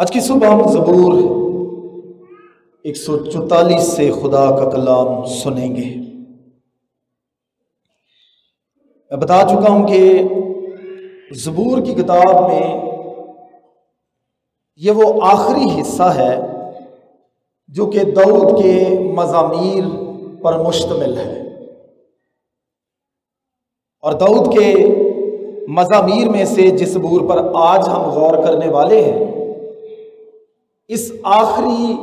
आज की सुबह हम ज़बूर 144 से खुदा का कलाम सुनेंगे। मैं बता चुका हूं कि ज़बूर की किताब में ये वो आखिरी हिस्सा है जो कि दाऊद के मज़ामीर पर मुश्तमिल है, और दाऊद के मज़ामीर में से जिस ज़बूर पर आज हम गौर करने वाले हैं, इस आखिरी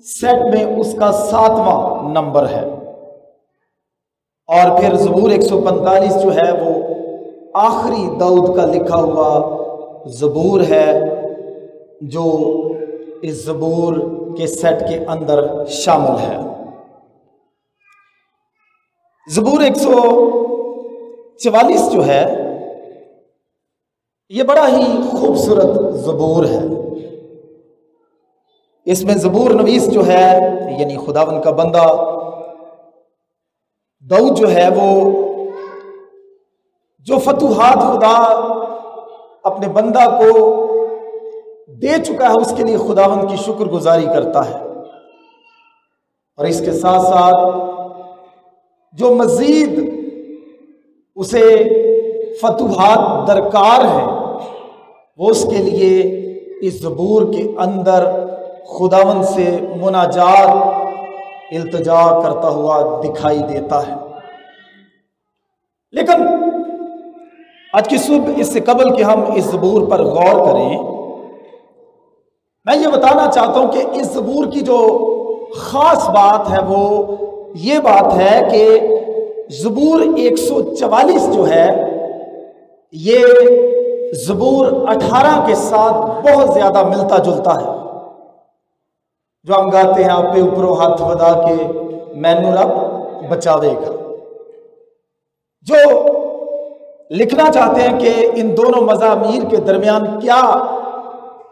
सेट में उसका 7वां नंबर है। और फिर ज़बूर 145 जो है वो आखिरी दाऊद का लिखा हुआ ज़बूर है जो इस ज़बूर के सेट के अंदर शामिल है। ज़बूर 144 जो है ये बड़ा ही खूबसूरत ज़बूर है। इसमें ज़बूर नवीस जो है यानी खुदावन का बंदा दाऊद जो है वो जो फतूहात खुदा अपने बंदा को दे चुका है उसके लिए खुदावन की शुक्रगुजारी करता है, और इसके साथ साथ जो मजीद उसे फतूहात दरकार है वो उसके लिए इस ज़बूर के अंदर खुदावन से मुनाजात इल्तिजा करता हुआ दिखाई देता है। लेकिन आज की सुबह इससे कबल कि हम इस ज़बूर पर गौर करें, मैं ये बताना चाहता हूं कि इस ज़बूर की जो खास बात है वो ये बात है कि ज़बूर 144 जो है ये ज़बूर 18 के साथ बहुत ज्यादा मिलता जुलता है। जो हम गाते हैं आप पे ऊपरों हाथ वधा के मैनू रब बचावेगा, जो लिखना चाहते हैं कि इन दोनों मज़ामीर के दरमियान क्या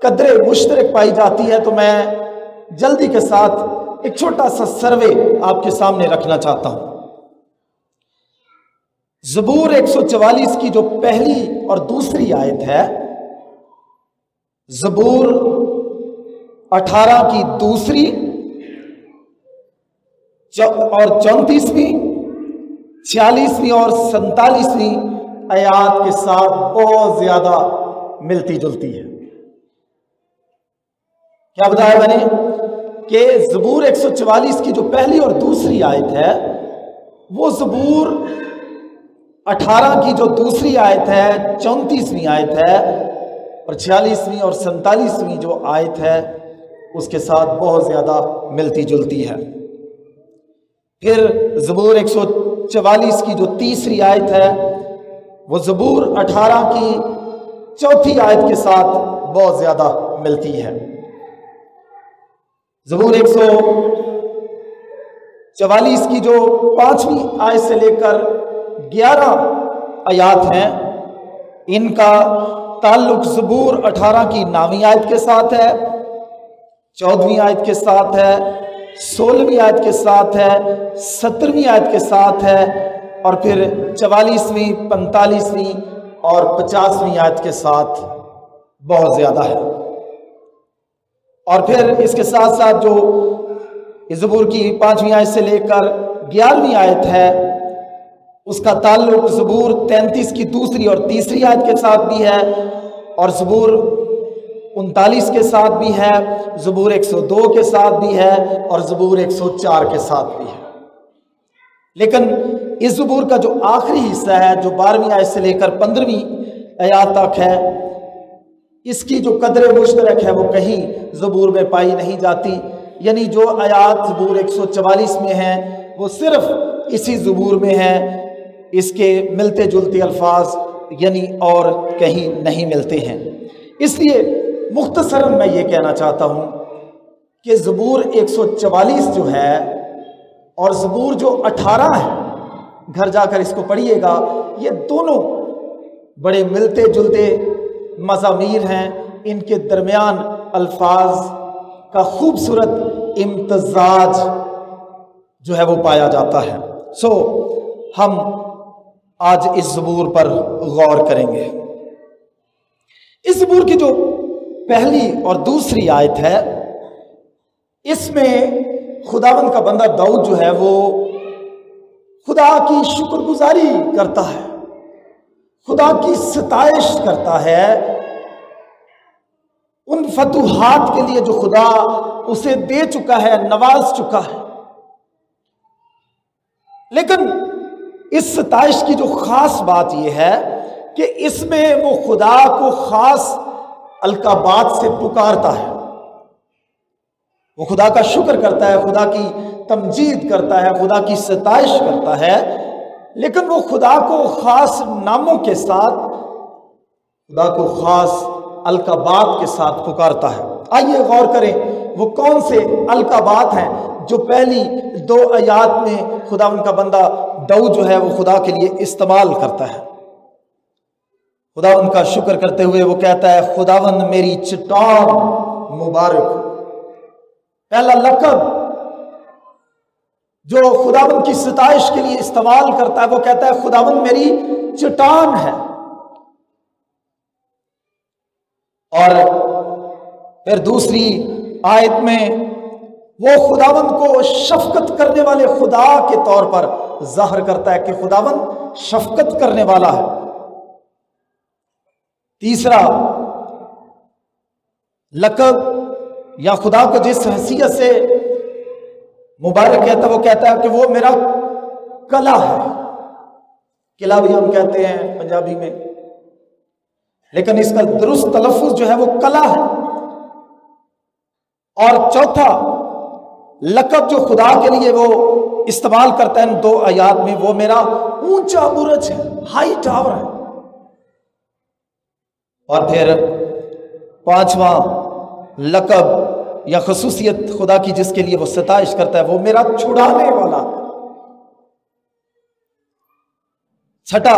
कदरे मुश्तरक पाई जाती है, तो मैं जल्दी के साथ एक छोटा सा सर्वे आपके सामने रखना चाहता हूं। ज़बूर 144 की जो पहली और दूसरी आयत है, ज़बूर 18 की दूसरी और 34वीं, 46वीं और 47वीं आयत के साथ बहुत ज्यादा मिलती जुलती है। क्या बताया मैंने कि ज़बूर 144 की जो पहली और दूसरी आयत है वो ज़बूर 18 की जो दूसरी आयत है, 34वीं आयत है, और 46वीं और 47वीं जो आयत है उसके साथ बहुत ज्यादा मिलती जुलती है। फिर ज़बूर 144 की जो तीसरी आयत है वो ज़बूर 18 की चौथी आयत के साथ बहुत ज्यादा मिलती है। ज़बूर 144 की जो 5वीं आयत से लेकर 11 आयत हैं, इनका ताल्लुक ज़बूर 18 की 9वीं आयत के साथ है, 14वीं आयत के साथ है, 16वीं आयत के साथ है, 17वीं आयत के साथ है, और फिर 44वीं, 45वीं और 50वीं आयत के साथ बहुत ज्यादा है। और फिर इसके साथ साथ जो ज़बूर की 5वीं आयत से लेकर 11वीं आयत है उसका ताल्लुक ज़बूर 33 की दूसरी और तीसरी आयत के साथ भी है, और ज़बूर 39 के साथ भी है, ज़बूर 102 के साथ भी है, और ज़बूर 104 के साथ भी है। लेकिन इस ज़बूर का जो आखिरी हिस्सा है जो 12वीं आयत से लेकर 15वीं आयत तक है, इसकी जो कदर मुश्तरक है वो कहीं ज़बूर में पाई नहीं जाती। यानी जो आयत ज़बूर 144 में है वो सिर्फ इसी ज़बूर में है, इसके मिलते जुलते अल्फाज यानी और कहीं नहीं मिलते हैं। इसलिए मुख्तसरन मैं ये कहना चाहता हूं कि ज़बूर 144 जो है और ज़बूर जो 18 है, घर जाकर इसको पढ़िएगा, ये दोनों बड़े मिलते जुलते मज़ामीर हैं। इनके दरमियान अल्फाज का खूबसूरत इम्तजाज जो है वो पाया जाता है। हम आज इस ज़बूर पर गौर करेंगे। इस ज़बूर की जो पहली और दूसरी आयत है, इसमें खुदावंद का बंदा दाऊद जो है वो खुदा की शुक्रगुजारी करता है, खुदा की सताइश करता है उन फतूहात के लिए जो खुदा उसे दे चुका है, नवाज चुका है। लेकिन इस सताइश की जो खास बात यह है कि इसमें वो खुदा को खास अलकाबात से पुकारता है, वो खुदा का शुक्र करता है, खुदा की तमजीद करता है, खुदा की सताइश करता है, लेकिन वो खुदा को खास नामों के साथ, खुदा को खास अलकाबात के साथ पुकारता है। आइए गौर करें वो कौन से अलकाबात हैं जो पहली 2 आयात में खुदावंद का बंदा दाऊद जो है वो खुदा के लिए इस्तेमाल करता है। खुदावंद का शुक्र करते हुए वो कहता है, खुदावंद मेरी चट्टान मुबारक। पहला लक़ब जो खुदावंद की सताइश के लिए इस्तेमाल करता है वो कहता है, खुदावंद मेरी चट्टान है। और फिर दूसरी आयत में वो खुदावंद को शफकत करने वाले खुदा के तौर पर जाहिर करता है कि खुदावंद शफकत करने वाला है। तीसरा लक़ब या खुदा को जिस हैसियत से मुबारक कहता है वो कहता है कि वो मेरा कला है। किला भी हम कहते हैं पंजाबी में, लेकिन इसका दुरुस्त तलफ़ुज़ जो है वो कला है। और चौथा लक़ब जो खुदा के लिए वो इस्तेमाल करता है इन 2 आयात में, वो मेरा ऊंचा बुर्ज है, हाई टावर है। और फिर 5वां लक़ब या ख़ुसूसियत खुदा की जिसके लिए वो सताइश करता है वो मेरा छुड़ाने वाला। 6ठा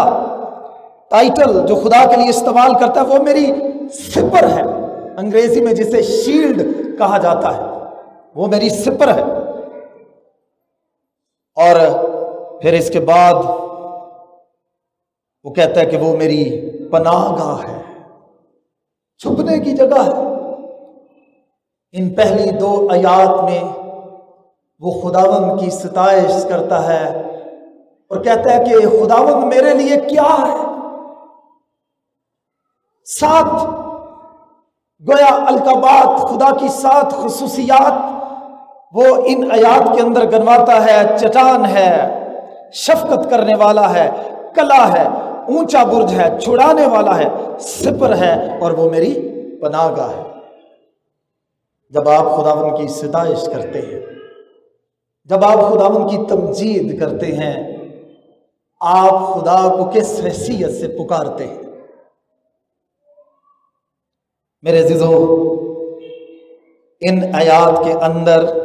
टाइटल जो खुदा के लिए इस्तेमाल करता है वो मेरी सिपर है, अंग्रेजी में जिसे शील्ड कहा जाता है, वो मेरी सिपर है। और फिर इसके बाद वो कहता है कि वो मेरी पनाहगाह है, छुपने की जगह है। इन पहली 2 आयात में वो खुदावंद की सताइश करता है और कहता है कि खुदावंद मेरे लिए क्या है। 7 गोया अलकाबात, खुदा की 7 खुसूसियात वो इन आयात के अंदर गनवाता है। चट्टान है, शफकत करने वाला है, कला है, ऊंचा बुर्ज है, छुड़ाने वाला है, सिपर है और वो मेरी पनाहगाह है। जब आप खुदावंद की सताइश करते हैं, जब आप खुदावंद की तमजीद करते हैं, आप खुदा को किस हैसियत से पुकारते हैं। मेरे अज़ीज़ों, इन आयात के अंदर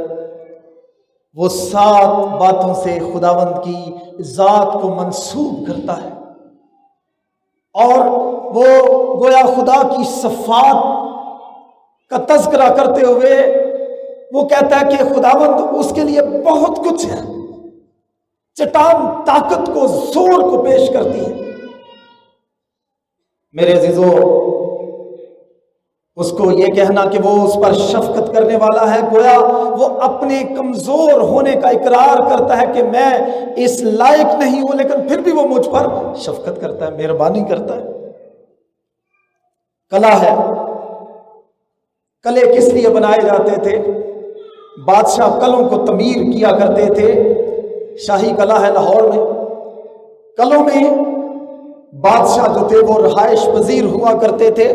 वो 7 बातों से खुदावंद की ज़ात को मंसूब करता है और वो गोया खुदा की सफ़ात का तज़किरा करते हुए वो कहता है कि खुदावंद उसके लिए बहुत कुछ है। चट्टान ताकत को, जोर को पेश करती है। मेरे अज़ीज़ों, उसको ये कहना कि वो उस पर शफकत करने वाला है, गोया वो अपने कमजोर होने का इकरार करता है कि मैं इस लायक नहीं हूं, लेकिन फिर भी वो मुझ पर शफकत करता है, मेहरबानी करता है। कला है। कले किस लिए बनाए जाते थे? बादशाह कलों को तमीर किया करते थे। शाही कला है लाहौर में। कलों में बादशाह जो थे वो रहायश पजीर हुआ करते थे।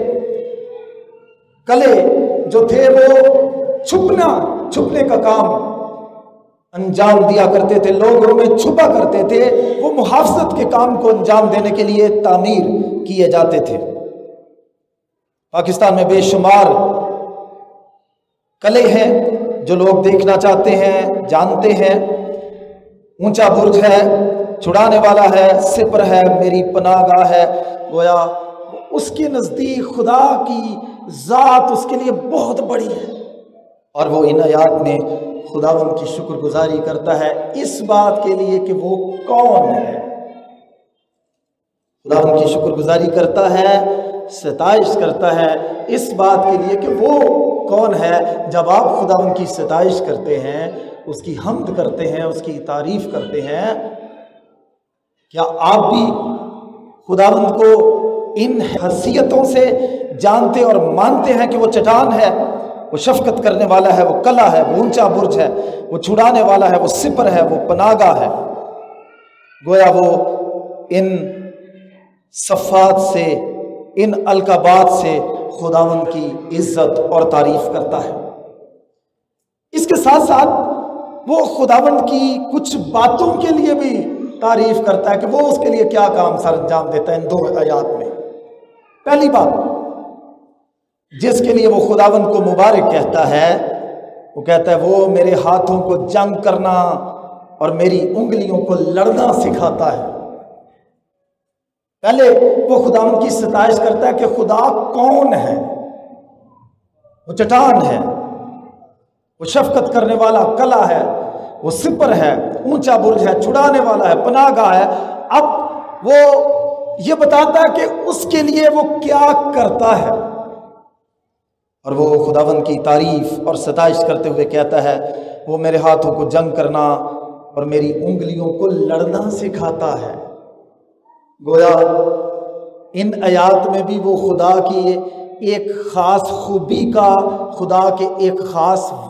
कले जो थे वो छुपने का काम अंजाम दिया करते थे, लोगों में छुपा करते थे। वो मुहाफ़ज़त के काम को अंजाम देने के लिए तामीर किए जाते थे। पाकिस्तान में बेशुमार कले हैं जो लोग देखना चाहते हैं, जानते हैं। ऊंचा बुर्ज है, छुड़ाने वाला है, सिपर है, मेरी पनाहगाह है। गोया उसके नज़दीक खुदा की ज़ात उसके लिए बहुत बड़ी है और वो इन आयात में खुदावंद की शुक्रगुजारी करता है इस बात के लिए कि वो कौन है। खुदा उनकी शुक्रगुजारी करता है, सताइश करता है इस बात के लिए कि वो कौन है। जब आप खुदा उनकी सताइश करते हैं, उसकी हम्द करते हैं, उसकी तारीफ करते हैं, क्या आप भी खुदावंद को इन हैसियतों से जानते और मानते हैं कि वो चट्टान है, वो शफकत करने वाला है, वो कला है, वो ऊंचा बुर्ज है, वो छुड़ाने वाला है, वो सिपर है, वो पनागा है। गोया वो इन सफ़ात से, इन अलकाबात से खुदावंद की इज्जत और तारीफ करता है। इसके साथ साथ वो खुदावंद की कुछ बातों के लिए भी तारीफ करता है कि वो उसके लिए क्या काम सर अंजाम देता है। इन 2 आयात में पहली बात जिसके लिए वो खुदावंद को मुबारक कहता है, वो कहता है वो मेरे हाथों को जंग करना और मेरी उंगलियों को लड़ना सिखाता है। पहले वो खुदावंद की सताइश करता है कि खुदा कौन है। वो चट्टान है, वो शफकत करने वाला कला है, वो सिपर है, ऊंचा बुर्ज है, छुड़ाने वाला है, पनागा है। अब वो ये बताता है कि उसके लिए वो क्या करता है, और वो खुदावंद की तारीफ और सताइश करते हुए कहता है वो मेरे हाथों को जंग करना और मेरी उंगलियों को लड़ना सिखाता है। गोया इन आयात में भी वो खुदा की एक ख़ास खूबी का, खुदा के एक ख़ास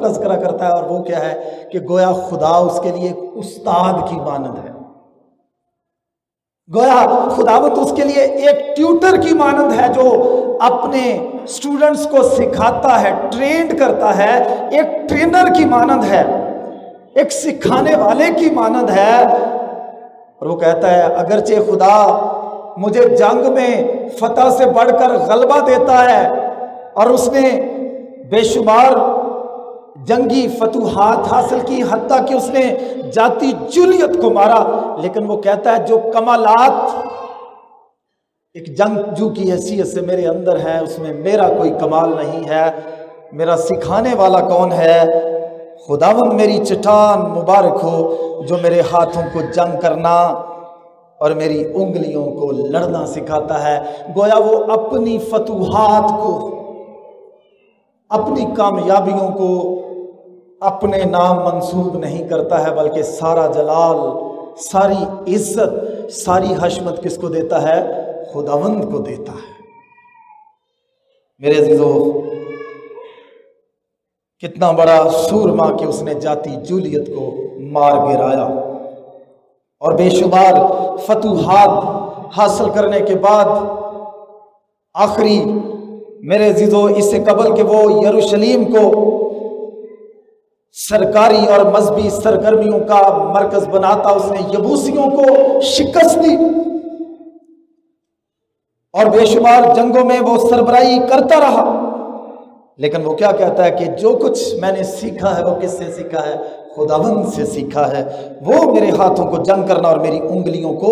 तज़किरा करता है, और वो क्या है कि गोया खुदा उसके लिए एक उस्ताद की मानद है। गोया खुदावत उसके लिए एक ट्यूटर की मानद है जो अपने स्टूडेंट्स को सिखाता है, ट्रेंड करता है। एक ट्रेनर की मानद है, एक सिखाने वाले की मानद है। और वो कहता है अगरचे खुदा मुझे जंग में फतह से बढ़कर गलबा देता है और उसने बेशुमार जंगी फतूहात हासिल की, हत्ता कि उसने जाती जुलियत को मारा, लेकिन वो कहता है जो कमालात एक जंगजू की हैसियत से मेरे अंदर है उसमें मेरा कोई कमाल नहीं है। मेरा सिखाने वाला कौन है? खुदावंद मेरी चट्टान मुबारक हो जो मेरे हाथों को जंग करना और मेरी उंगलियों को लड़ना सिखाता है। गोया वो अपनी फतूहात को, अपनी कामयाबियों को अपने नाम मंसूब नहीं करता है, बल्कि सारा जलाल, सारी इज्जत, सारी हशमत किसको देता है? खुदावंद को देता है। मेरे अजीजों, कितना बड़ा सूरमा कि उसने जाती जूलियत को मार गिराया और बेशुमार फतूहात हासिल करने के बाद आखिरी, मेरे अजीजों, इससे कबल कि वो यरूशलेम को सरकारी और मजहबी सरगर्मियों का मरकज बनाता, उसने यबूसियों को शिकस्त दी और बेशुमार जंगों में वो सरबराही करता रहा। लेकिन वो क्या कहता है कि जो कुछ मैंने सीखा है वो किससे सीखा है? खुदावंद से सीखा है। वो मेरे हाथों को जंग करना और मेरी उंगलियों को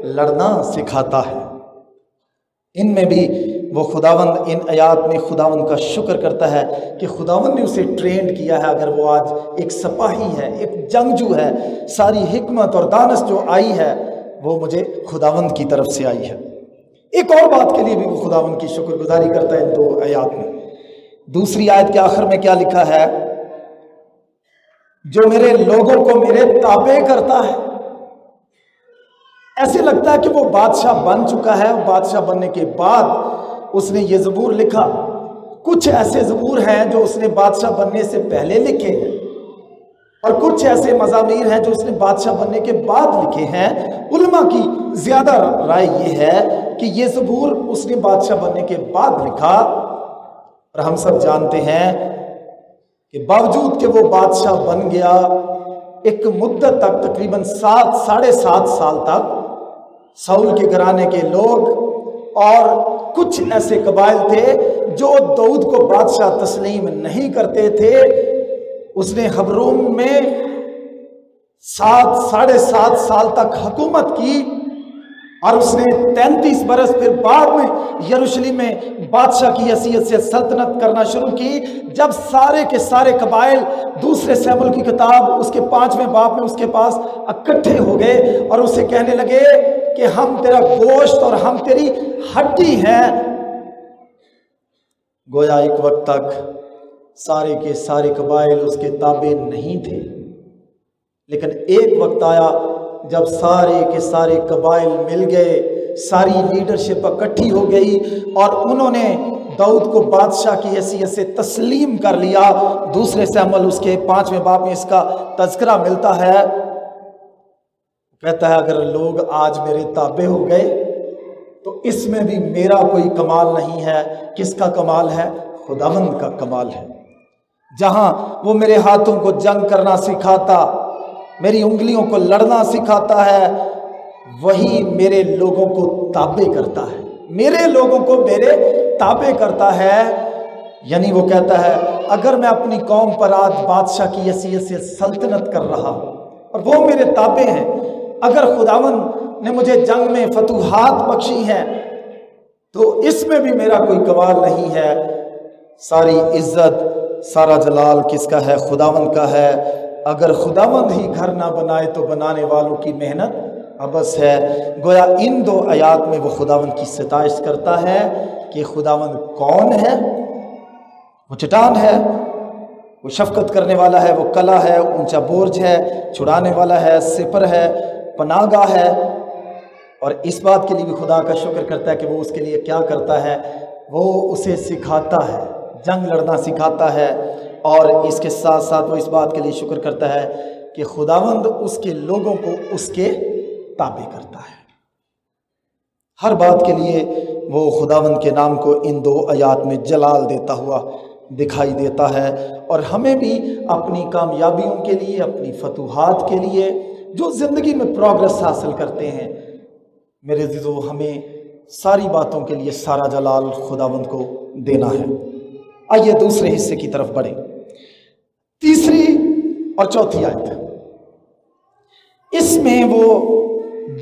लड़ना सिखाता है। इनमें भी वो खुदावंद, इन आयात में खुदावंद का शुक्र करता है कि खुदावंद ने उसे ट्रेंड किया है। अगर वो आज एक सिपाही है, एक जंगजू है, सारी हिकमत और दानश जो आई है वो मुझे खुदावंद की तरफ से आई है। एक और बात के लिए भी वो खुदावंद की शुक्रगुजारी करता है इन 2 आयात में। दूसरी आयत के आखिर में क्या लिखा है? जो मेरे लोगों को मेरे ताबे करता है। ऐसे लगता है कि वो बादशाह बन चुका है। बादशाह बनने के बाद उसने ये ज़बूर लिखा। कुछ ऐसे ज़बूर हैं जो उसने बादशाह बनने से पहले लिखे हैं और कुछ ऐसे मज़ामीर हैं जो उसने बादशाह बनने के बाद लिखे हैं। उलमा की ज़्यादा राय ये है कि ये ज़बूर उसने बादशाह बनने के बाद लिखा। और हम सब जानते हैं कि बावजूद कि वो बादशाह बन गया, एक मुद्दत तक, तकरीबन 7-7.5 साल तक साउल के घराने के लोग और कुछ ऐसे कबाइल थे जो दाऊद को बादशाह तस्लीम नहीं करते थे। उसने हबरूम में 7-7.5 साल तक हुकूमत की और उसने 33 बरस फिर बाद में यरूशलेम में बादशाह की हैसियत से सल्तनत करना शुरू की। जब सारे के सारे कबाइल दूसरे शमूएल की किताब उसके 5वें बाब में उसके पास इकट्ठे हो गए और उसे कहने लगे कि हम तेरा गोश्त और हम तेरी हड्डी हैं। गोया एक वक्त तक सारे के सारे कबाइल उसके ताबे नहीं थे, लेकिन एक वक्त आया जब सारे के सारे कबाइल मिल गए, सारी लीडरशिप इकट्ठी हो गई और उन्होंने दाऊद को बादशाह की हैसियत से तस्लीम कर लिया। दूसरे शमूएल उसके 5वें बाब में इसका तज़किरा मिलता है। कहता है अगर लोग आज मेरे ताबे हो गए तो इसमें भी मेरा कोई कमाल नहीं है। किसका कमाल है? खुदावंद का कमाल है। जहां वो मेरे हाथों को जंग करना सिखाता, मेरी उंगलियों को लड़ना सिखाता है, वही मेरे लोगों को ताबे करता है, मेरे लोगों को मेरे ताबे करता है। यानी वो कहता है अगर मैं अपनी कौम पर आज बादशाह की हैसियत से सल्तनत कर रहा हूं और वो मेरे ताबे हैं, अगर खुदावंद ने मुझे जंग में फतूहात बख्शी हैं तो इसमें भी मेरा कोई कमाल नहीं है। सारी इज्जत सारा जलाल किसका है? खुदावंद का है। अगर खुदावंद ही घर ना बनाए तो बनाने वालों की मेहनत अबस है। गोया इन 2 आयात में वो खुदावंद की सताइश करता है कि खुदावंद कौन है। वो चट्टान है, वो शफकत करने वाला है, वो कला है, ऊंचा बोर्ज है, छुड़ाने वाला है, सिपर है, पनाहगाह है। और इस बात के लिए भी खुदा का शुक्र करता है कि वो उसके लिए क्या करता है, वो उसे सिखाता है, जंग लड़ना सिखाता है। और इसके साथ साथ वो इस बात के लिए शुक्र करता है कि खुदावंद उसके लोगों को उसके ताबे करता है। हर बात के लिए वो खुदावंद के नाम को इन 2 आयात में जलाल देता हुआ दिखाई देता है। और हमें भी अपनी कामयाबियों के लिए, अपनी फतूहात के लिए, जो ज़िंदगी में प्रोग्रेस हासिल करते हैं, मेरे अज़ीज़ों, हमें सारी बातों के लिए सारा जलाल खुदावंद को देना है। आइए दूसरे हिस्से की तरफ बढ़े। 3 और 4 आयत, इसमें वो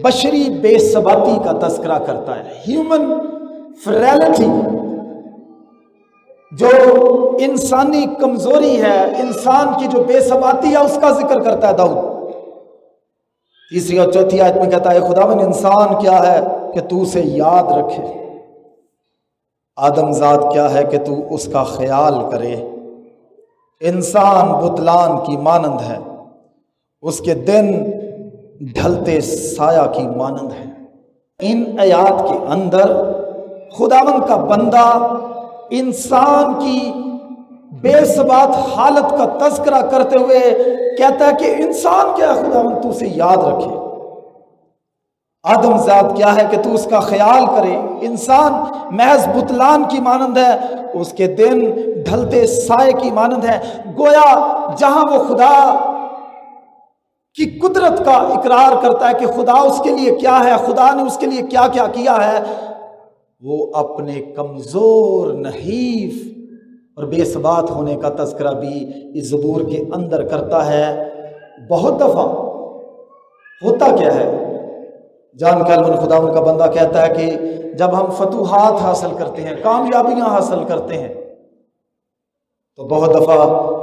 बशरी बेसबाती का तस्करा करता है। ह्यूमन फ्रैलिटी, जो इंसानी कमजोरी है, इंसान की जो बेसबाती है, उसका जिक्र करता है दाऊद। 3 और 4 आयत में कहता है खुदावन इंसान क्या है कि तू उसे याद रखे, आदमजाद क्या है कि तू उसका ख्याल करे। इंसान बुतलान की मानंद है, उसके दिन ढलते साया की मानंद है। इन आयात के अंदर खुदावंद का बंदा इंसान की बेसबात हालत का तज़किरा करते हुए कहता है कि इंसान क्या है खुदावंद तू उसे याद रखे, आदमजात क्या है कि तू उसका ख्याल करे। इंसान महज बुतलान की मानंद है, उसके दिन ढलते साए की मानंद है। गोया जहां वो खुदा की कुदरत का इकरार करता है कि खुदा उसके लिए क्या है, खुदा ने उसके लिए क्या क्या किया है, वो अपने कमजोर, नहीफ और बेसबात होने का तज़किरा भी इस ज़बूर के अंदर करता है। बहुत दफा होता क्या है, जान कैलविन खुदावंद का बंदा कहता है कि जब हम फतूहात हासिल करते हैं, कामयाबियां हासिल करते हैं, तो बहुत दफा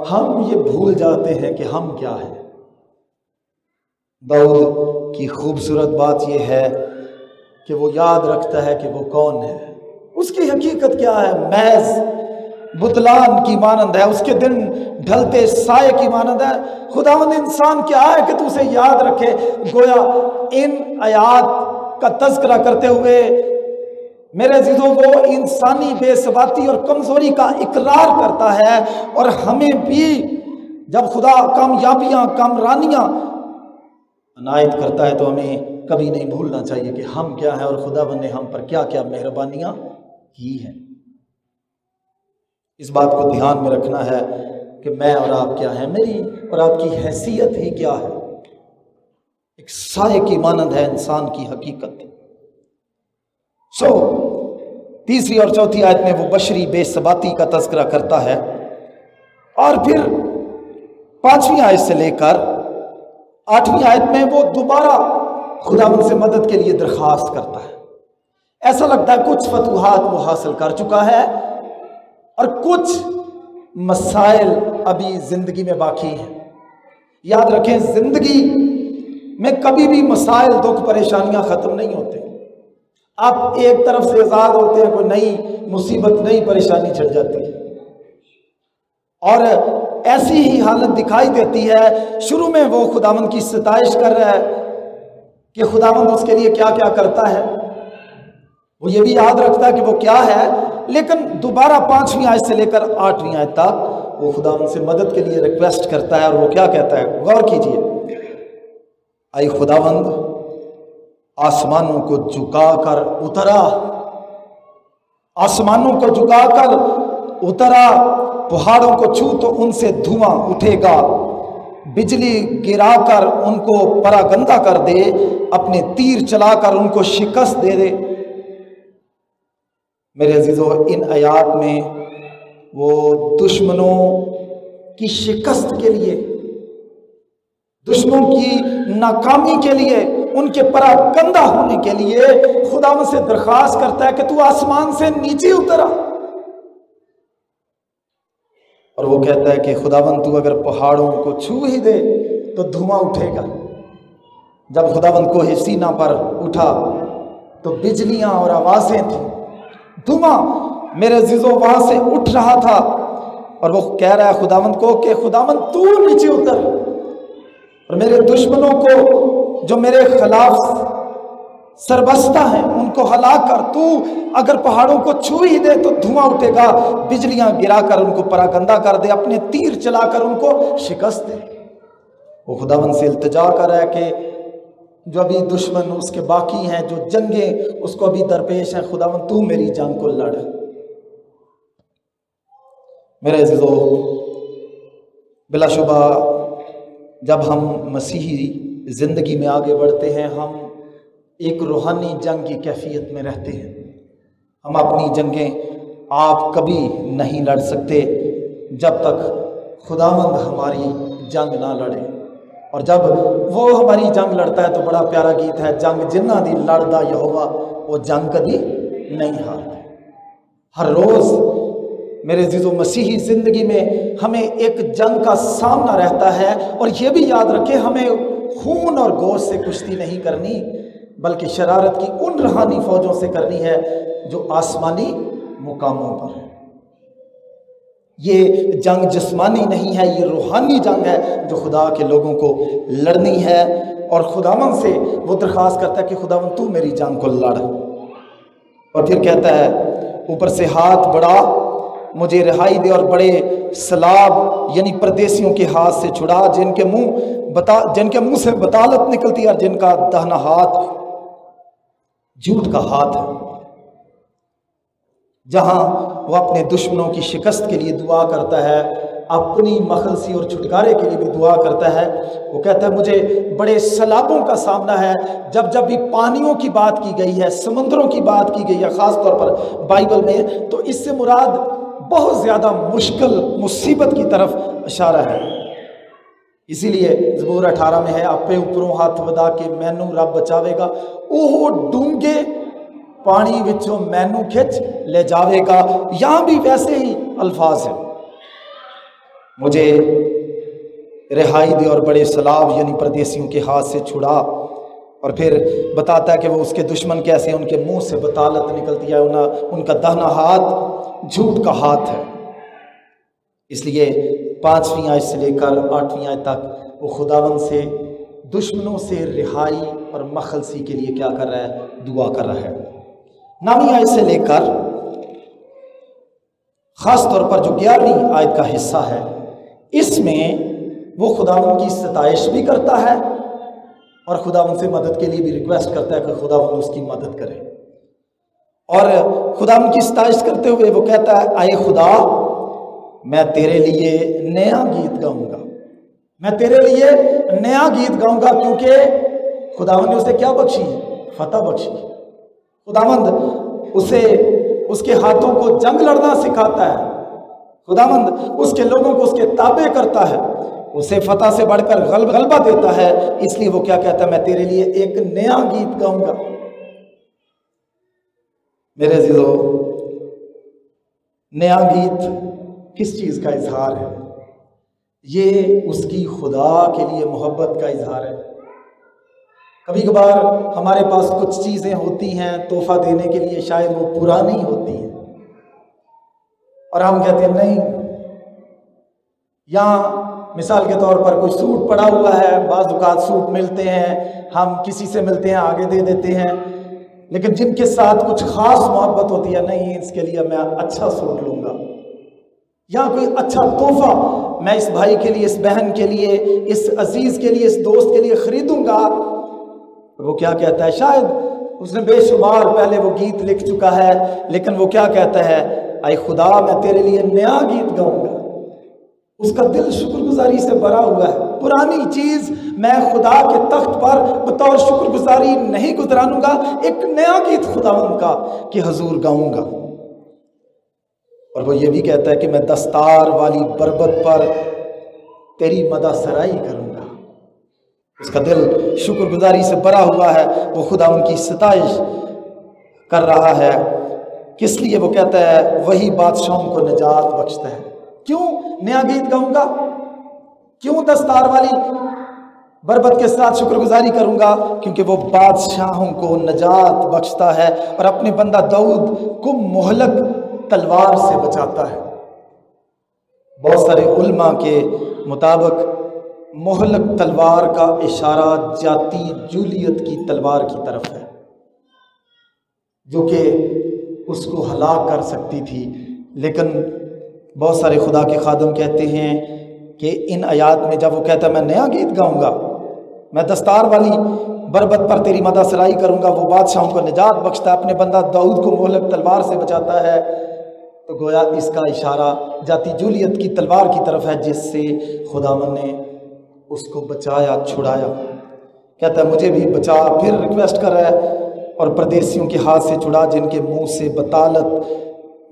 हम ये भूल जाते हैं कि हम क्या हैं। दाऊद की खूबसूरत बात यह है कि वो याद रखता है कि वो कौन है, उसकी हकीकत क्या है। महज बुतलान की मानंद है, उसके दिन ढलते साए की मानंद है। खुदावंद इंसान क्या है कि तू उसे याद रखे। गोया इन आयात का तज़किरा करते हुए मेरे अज़ीज़ों वो इंसानी बेसबाती और कमजोरी का इकरार करता है। और हमें भी जब खुदा कामयाबियां, कामरानियां अनायत करता है तो हमें कभी नहीं भूलना चाहिए कि हम क्या हैं और खुदावंद ने हम पर क्या क्या मेहरबानियां की हैं। इस बात को ध्यान में रखना है कि मैं और आप क्या हैं, मेरी और आपकी हैसियत ही क्या है। एक साए की मानंद है इंसान की हकीकत। तीसरी और चौथी आयत में वो बशरी बेसबाती का तज़किरा करता है और फिर 5वीं आयत से लेकर 8वीं आयत में वो दोबारा खुदावंद से मदद के लिए दरख्वास्त करता है। ऐसा लगता है कुछ फतूहात वो हासिल कर चुका है और कुछ मसाइल अभी जिंदगी में बाकी हैं। याद रखें, जिंदगी में कभी भी मसाइल, दुख, परेशानियां खत्म नहीं होते। आप एक तरफ से आजाद होते हैं, कोई नई मुसीबत, नई परेशानी चढ़ जाती है और ऐसी ही हालत दिखाई देती है। शुरू में वो खुदावंद की सताइश कर रहा है कि खुदावंद उसके लिए क्या क्या करता है, वो ये भी याद रखता है कि वो क्या है, लेकिन दोबारा 5वीं आयत से लेकर 8वीं आयत तक वो खुदावंद से मदद के लिए रिक्वेस्ट करता है। और वो क्या कहता है, गौर कीजिए। आई खुदावंद आसमानों को झुकाकर उतरा, आसमानों को झुकाकर उतरा, पहाड़ों को छू तो उनसे धुआं उठेगा, बिजली गिराकर उनको परागंदा कर दे, अपने तीर चलाकर उनको शिकस्त दे दे। मेरे अजीजों, इन आयात में वो दुश्मनों की शिकस्त के लिए, दुश्मनों की नाकामी के लिए, उनके परागंदा होने के लिए खुदावंद से दरख्वास्त करता है कि तू आसमान से नीचे उतरा। और वो कहता है कि खुदावंद तू अगर पहाड़ों को छू ही दे तो धुआं उठेगा। जब खुदावंद को सीना पर उठा तो बिजलियां और आवाजें थी, धुआं मेरे अजीजों वहां से उठ रहा था। और वो कह रहा है खुदावंद को कि खुदावंद तू नीचे उतर और मेरे दुश्मनों को जो मेरे खिलाफ सरबस्ता है उनको हलाक कर। तू अगर पहाड़ों को छू ही दे तो धुआं उठेगा, बिजलियां गिराकर उनको परागंदा कर दे, अपने तीर चलाकर उनको शिकस्त दे। वो खुदावंद से इल्तिजा कर रहा है कि जो अभी दुश्मन उसके बाकी हैं, जो जंगें उसको अभी दरपेश हैं, खुदावंद तू मेरी जंग को लड़। मेरे अज़ीज़ों, बिलाशुबा जब हम मसीही ज़िंदगी में आगे बढ़ते हैं, हम एक रूहानी जंग की कैफियत में रहते हैं। हम अपनी जंगें आप कभी नहीं लड़ सकते जब तक खुदावंद हमारी जंग ना लड़े। और जब वो हमारी जंग लड़ता है तो बड़ा प्यारा गीत है, जंग जिन्ना दी लड़दा यहोवा वो जंग कभी नहीं हारते। हर रोज़ मेरे अज़ीज़ों मसीही ज़िंदगी में हमें एक जंग का सामना रहता है। और ये भी याद रखें, हमें खून और गोश्त से कुश्ती नहीं करनी, बल्कि शरारत की उन रूहानी फौजों से करनी है जो आसमानी मुकामों पर है। ये जंग जिस्मानी नहीं है, ये रूहानी जंग है जो खुदा के लोगों को लड़नी है। और खुदावंद से वो दरख्वास्त करता है कि खुदावंद तू मेरी जंग को लड़। और फिर कहता है ऊपर से हाथ बढ़ा, मुझे रिहाई दे और बड़े सलाब यानी परदेसियों के हाथ से छुड़ा, जिनके मुंह से बतालत निकलती है और जिनका दाहिना हाथ झूठ का हाथ है। जहां वो अपने दुश्मनों की शिकस्त के लिए दुआ करता है, अपनी मखलसी और छुटकारे के लिए भी दुआ करता है। वो कहता है मुझे बड़े सलाबों का सामना है। जब जब भी पानियों की बात की गई है, समुद्रों की बात की गई है ख़ास तौर पर बाइबल में, तो इससे मुराद बहुत ज़्यादा मुश्किल मुसीबत की तरफ इशारा है। इसीलिए ज़बूर 18 में है, आपे ऊपरों हाथ वधा के मैनू रब बचावेगा, ओह डूंगे पानी विचों मैनू खिंच ले जावेगा। यहां भी वैसे ही अल्फाज है, मुझे रिहाई दे और बड़े सलाब यानी परदेसियों के हाथ से छुड़ा। और फिर बताता है कि वो उसके दुश्मन कैसे, उनके मुंह से बतालत निकलती है, उनका दाहिना हाथ झूठ का हाथ है। इसलिए 5वीं आयत से लेकर 8वीं आयत तक वो खुदावंद से दुश्मनों से रिहाई और मखलसी के लिए क्या कर रहा है, दुआ कर रहा है। 9वीं आयत से लेकर खास तौर पर जो 11वीं आयत का हिस्सा है, इसमें वो खुदावंद की सताइश भी करता है और खुदावंद से मदद के लिए भी रिक्वेस्ट करता है कि खुदावंद उसकी मदद करे। और खुदावंद की सताइश करते हुए वो कहता है, आए खुदा मैं तेरे लिए नया गीत गाऊंगा, मैं तेरे लिए नया गीत गाऊंगा, क्योंकि खुदावंद ने उसे क्या बख्शी है, फतह बख्शी। खुदावंद उसे उसके हाथों को जंग लड़ना सिखाता है, खुदावंद उसके लोगों को उसके ताबे करता है। उसे फतह से बढ़कर गलबा देता है। इसलिए वो क्या कहता है, मैं तेरे लिए एक नया गीत गाऊंगा। मेरे अजीजों, नया गीत किस चीज का इजहार है? ये उसकी खुदा के लिए मोहब्बत का इजहार है। कभी कभार हमारे पास कुछ चीजें होती हैं तोहफा देने के लिए, शायद वो पुरानी होती हैं और हम कहते हैं नहीं, या मिसाल के तौर पर कोई सूट पड़ा हुआ है, बाज़ औक़ात सूट मिलते हैं, हम किसी से मिलते हैं आगे दे देते हैं, लेकिन जिनके साथ कुछ ख़ास मोहब्बत होती है, नहीं इसके लिए मैं अच्छा सूट लूँगा, या कोई अच्छा तोहफा मैं इस भाई के लिए, इस बहन के लिए, इस अजीज़ के लिए, इस दोस्त के लिए ख़रीदूँगा। वो क्या कहता है, शायद उसने बेशुमार पहले वो गीत लिख चुका है, लेकिन वो क्या कहता है, आए खुदा मैं तेरे लिए नया गीत गाऊंगा। उसका दिल शुक्रगुजारी से भरा हुआ है। पुरानी चीज मैं खुदा के तख्त पर बतौर शुक्रगुजारी नहीं गुजरानूंगा, एक नया गीत खुदावंद का कि हजूर गाऊंगा। और वो ये भी कहता है कि मैं दस्तार वाली बरबत पर तेरी मदा सराई करूंगा। उसका दिल शुक्रगुजारी से भरा हुआ है, वो खुदा उनकी सताइश कर रहा है। किस लिए? वो कहता है वही बादशाहों को निजात बख्शता है। क्यों नया गीत गाऊंगा? क्यों दस्तार वाली बरबत के साथ शुक्रगुजारी करूंगा? क्योंकि वो बादशाहों को निजात बख्शता है और अपने बंदा दाऊद को मोहलक तलवार से बचाता है। बहुत सारे उल्मा के मुताबिक मोहलक तलवार का इशारा जाती जूलियत की तलवार की तरफ है, जो कि उसको हलाक कर सकती थी। लेकिन बहुत सारे खुदा के खादम कहते हैं कि इन आयात में जब वो कहता है मैं नया गीत गाऊंगा, मैं दस्तार वाली बरबत पर तेरी मदा सराई करूंगा, वो बादशाहों को निजात बख्शता है, अपने बंदा दाऊद को मोहलक तलवार से बचाता है, तो गोया इसका इशारा जाती जूलियत की तलवार की तरफ है, जिससे खुदावन ने उसको बचाया, छुड़ाया। कहता है मुझे भी बचा। फिर रिक्वेस्ट कर रहा है, और परदेसियों के हाथ से छुड़ा जिनके मुंह से बतालत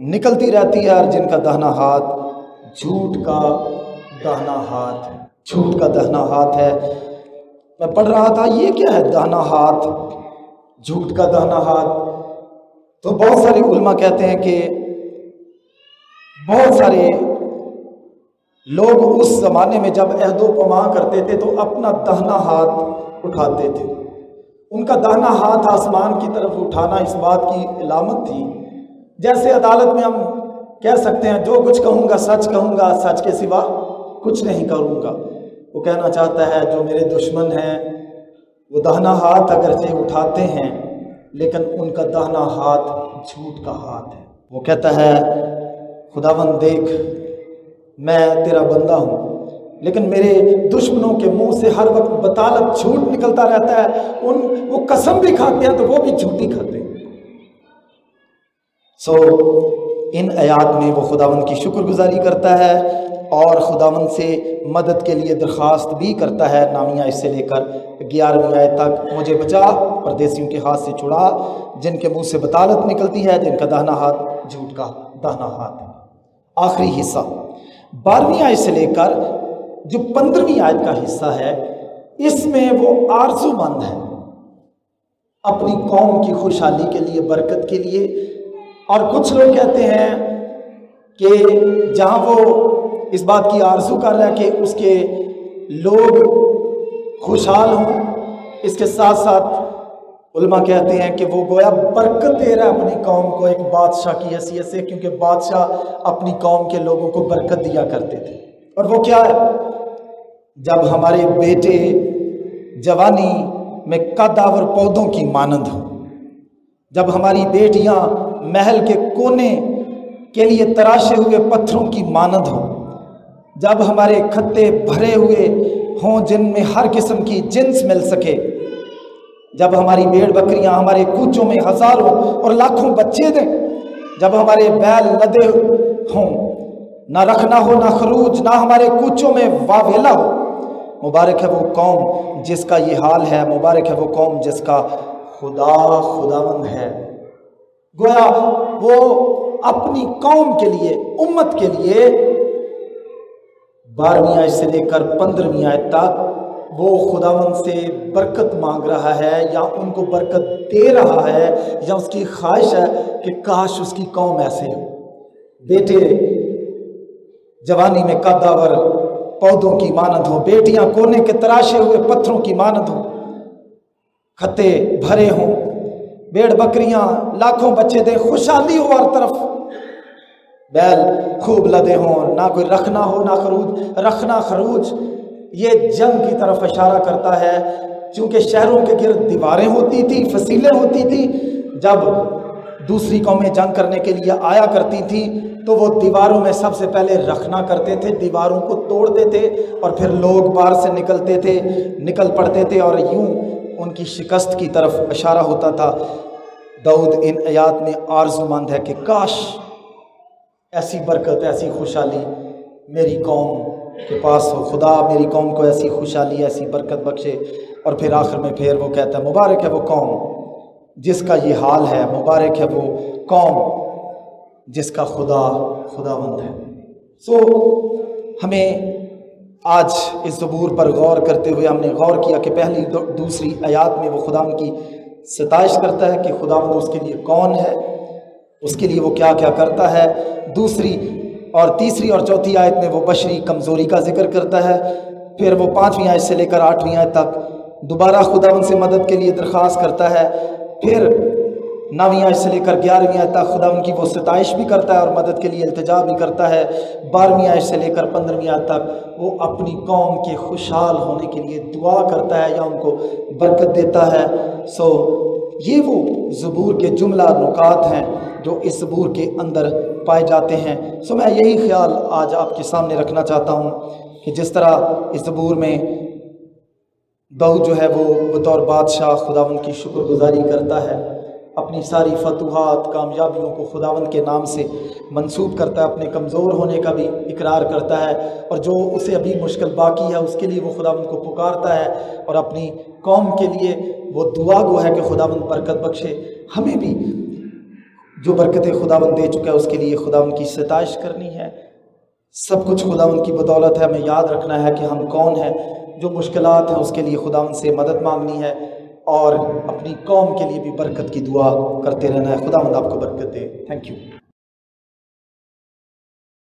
निकलती रहती है, और जिनका दाहिना हाथ झूठ का दाहिना हाथ है। झूठ का दाहिना हाथ है। मैं पढ़ रहा था ये क्या है दाहिना हाथ, झूठ का दाहिना हाथ। तो बहुत सारे उल्मा कहते हैं कि बहुत सारे लोग उस जमाने में जब अहदो पमा करते थे तो अपना दाहिना हाथ उठाते थे। उनका दाहिना हाथ आसमान की तरफ उठाना इस बात की इलामत थी, जैसे अदालत में हम कह सकते हैं जो कुछ कहूँगा सच कहूँगा, सच के सिवा कुछ नहीं करूँगा। वो कहना चाहता है जो मेरे दुश्मन हैं वो दाहिना हाथ अगरचे उठाते हैं, लेकिन उनका दाहिना हाथ झूठ का हाथ है। वो कहता है खुदावंद देख मैं तेरा बंदा हूँ, लेकिन मेरे दुश्मनों के मुंह से हर वक्त बतालत झूठ निकलता रहता है। वो कसम भी खाते हैं तो वो भी झूठी खाते हैं। इन आयात में वो खुदावंद की शुक्रगुजारी करता है और खुदावंद से मदद के लिए दरख्वास्त भी करता है। नामिया इससे लेकर 11वीं आयत तक, मुझे बचा, परदेसियों के हाथ से छुड़ा, जिनके मुंह से बतालत निकलती है, जिनका दाहिना हाथ झूठ का दाहिना हाथ है। आखिरी हिस्सा 12वीं आयत से लेकर जो 15वीं आयत का हिस्सा है, इसमें वो आरज़ूमंद है अपनी कौम की खुशहाली के लिए, बरकत के लिए। और कुछ लोग कहते हैं कि जहाँ वो इस बात की आरज़ू कर रहा है कि उसके लोग खुशहाल हों, इसके साथ साथ उलमा कहते हैं कि वो गोया बरकत दे रहा है अपनी कौम को एक बादशाह की हैसियत से, क्योंकि बादशाह अपनी कौम के लोगों को बरकत दिया करते थे। और वो क्या है, जब हमारे बेटे जवानी में कदावर पौधों की मानंद हो, जब हमारी बेटियां महल के कोने के लिए तराशे हुए पत्थरों की मानंद हो, जब हमारे खत्ते भरे हुए हों जिनमें हर किस्म की जिन्स मिल सके, जब हमारी भेड़ बकरियां हमारे कूचों में हजारों और लाखों बच्चे दें, जब हमारे बैल लदे हों, ना रखना हो ना खरूज, ना हमारे कूचों में वावेला हो। मुबारक है वो कौम जिसका ये हाल है, मुबारक है वो कौम जिसका खुदावंद है। गोया वो अपनी कौम के लिए, उम्मत के लिए 12वीं आयत से लेकर 15वीं आयत तक वो खुदावंद से बरकत मांग रहा है या उनको बरकत दे रहा है, या उसकी ख्वाहिश है कि काश उसकी कौम ऐसे हो। बेटे जवानी में कद्दावर पौधों की मानद हो, बेटियां कोने के तराशे हुए पत्थरों की मानद हो, खत्ते भरे हों, भेड़ बकरियां लाखों बच्चे दें, खुशहाली हो हर तरफ, बैल खूब लदे हों, ना कोई रखना हो ना खरूज, रखना खरूज। ये जंग की तरफ इशारा करता है, क्योंकि शहरों के गिर्द दीवारें होती थी, फसीलें होती थी। जब दूसरी कौमें जंग करने के लिए आया करती थी तो वो दीवारों में सबसे पहले रखना करते थे, दीवारों को तोड़ते थे और फिर लोग बाहर से निकल पड़ते थे और यूं उनकी शिकस्त की तरफ इशारा होता था। दाऊद इन आयात में आरज़ूमंद है कि काश ऐसी बरकत, ऐसी खुशहाली मेरी कौम के पास हो, खुदा मेरी कौम को ऐसी खुशहाली, ऐसी बरकत बख्शे। और फिर आखिर में फिर वो कहता है, मुबारक है वो कौम जिसका ये हाल है, मुबारक है वो कौम जिसका खुदावंद है। हमें आज इस ज़बूर पर गौर करते हुए हमने गौर किया कि पहली दूसरी आयात में वो खुदावंद की सताइश करता है कि खुदावंद उसके लिए कौन है, उसके लिए वो क्या क्या करता है। दूसरी और तीसरी और चौथी आयत में वो बशरी कमज़ोरी का जिक्र करता है। फिर वो 5वीं आयत से लेकर 8वीं आयत तक दोबारा खुदावंद से मदद के लिए दरख्वास्त करता है। फिर 9वीं आयत से लेकर 11वीं आयत तक खुदावंद की वो सताइश भी करता है और मदद के लिए इल्तिजा भी करता है। 12वीं आयत से लेकर 15वीं आयत तक वो अपनी कौम के खुशहाल होने के लिए दुआ करता है या उनको बरकत देता है। ये वो ज़बूर के जुमला नुकात हैं जो इस ज़बूर के अंदर पाए जाते हैं। मैं यही ख्याल आज आपके सामने रखना चाहता हूँ कि जिस तरह इस ज़बूर में दाऊद जो है वो बतौर बादशाह खुदावंद की शुक्रगुजारी करता है, अपनी सारी फतूहात कामयाबियों को खुदावंद के नाम से मंसूब करता है, अपने कमज़ोर होने का भी इकरार करता है और जो उसे अभी मुश्किल बाकी है उसके लिए वो खुदावंद को पुकारता है और अपनी कौम के लिए वो दुआ गो है कि खुदावंद बरकत बख्शे। हमें भी जो बरकतें खुदावंद दे चुका है उसके लिए खुदावंद की सताइश करनी है। सब कुछ खुदावंद की बदौलत है। हमें याद रखना है कि हम कौन हैं, जो मुश्किलात हैं उसके लिए खुदावंद से मदद मांगनी है और अपनी कौम के लिए भी बरकत की दुआ करते रहना है। खुदावंद आपको बरकत दे। Thank you.